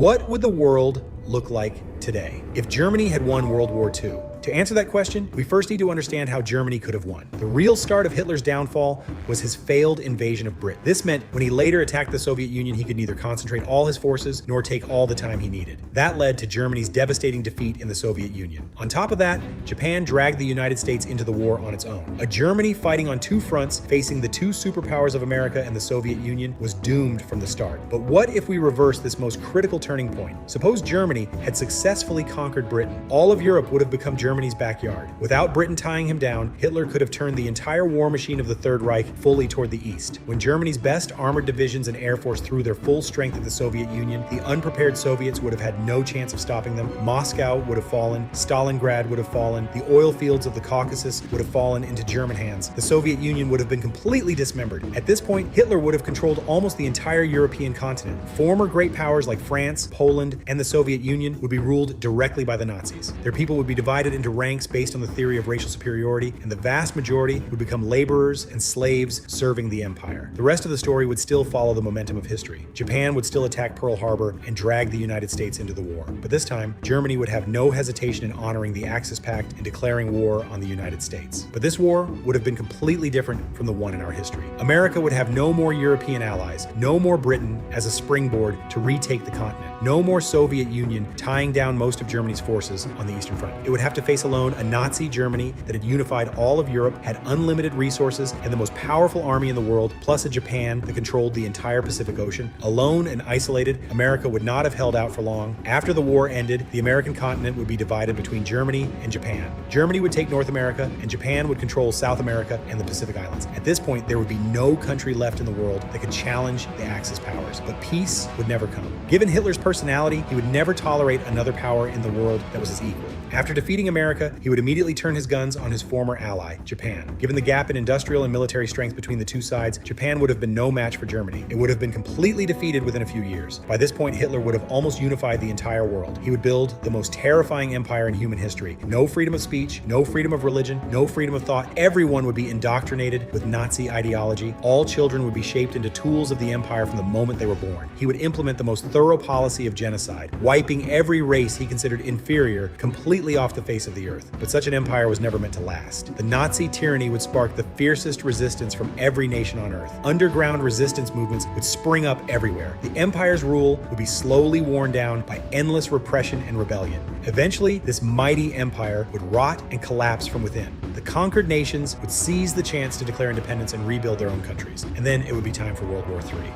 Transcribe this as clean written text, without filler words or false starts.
What would the world look like today if Germany had won World War II? To answer that question, we first need to understand how Germany could have won. The real start of Hitler's downfall was his failed invasion of Britain. This meant when he later attacked the Soviet Union, he could neither concentrate all his forces nor take all the time he needed. That led to Germany's devastating defeat in the Soviet Union. On top of that, Japan dragged the United States into the war on its own. A Germany fighting on two fronts, facing the two superpowers of America and the Soviet Union, was doomed from the start. But what if we reverse this most critical turning point? Suppose Germany had successfully conquered Britain. All of Europe would have become Germany's backyard. Without Britain tying him down, Hitler could have turned the entire war machine of the Third Reich fully toward the east. When Germany's best armored divisions and air force threw their full strength at the Soviet Union, the unprepared Soviets would have had no chance of stopping them. Moscow would have fallen, Stalingrad would have fallen, the oil fields of the Caucasus would have fallen into German hands. The Soviet Union would have been completely dismembered. At this point, Hitler would have controlled almost the entire European continent. Former great powers like France, Poland, and the Soviet Union would be ruled directly by the Nazis. Their people would be divided into ranks based on the theory of racial superiority, and the vast majority would become laborers and slaves serving the empire. The rest of the story would still follow the momentum of history. Japan would still attack Pearl Harbor and drag the United States into the war. But this time, Germany would have no hesitation in honoring the Axis Pact and declaring war on the United States. But this war would have been completely different from the one in our history. America would have no more European allies, no more Britain as a springboard to retake the continent, no more Soviet Union tying down most of Germany's forces on the Eastern Front. It would have to face alone a Nazi Germany that had unified all of Europe, had unlimited resources, and the most powerful army in the world, plus a Japan that controlled the entire Pacific Ocean. Alone and isolated, America would not have held out for long. After the war ended, the American continent would be divided between Germany and Japan. Germany would take North America, and Japan would control South America and the Pacific Islands. At this point, there would be no country left in the world that could challenge the Axis powers, but peace would never come. Given Hitler's personality, he would never tolerate another power in the world that was his equal. After defeating America, he would immediately turn his guns on his former ally, Japan. Given the gap in industrial and military strength between the two sides, Japan would have been no match for Germany. It would have been completely defeated within a few years. By this point, Hitler would have almost unified the entire world. He would build the most terrifying empire in human history. No freedom of speech, no freedom of religion, no freedom of thought. Everyone would be indoctrinated with Nazi ideology. All children would be shaped into tools of the empire from the moment they were born. He would implement the most thorough policy of genocide, wiping every race he considered inferior completely off the face of the earth. But such an empire was never meant to last. The Nazi tyranny would spark the fiercest resistance from every nation on earth. Underground resistance movements would spring up everywhere. The empire's rule would be slowly worn down by endless repression and rebellion. Eventually, this mighty empire would rot and collapse from within. The conquered nations would seize the chance to declare independence and rebuild their own countries. And then it would be time for World War III.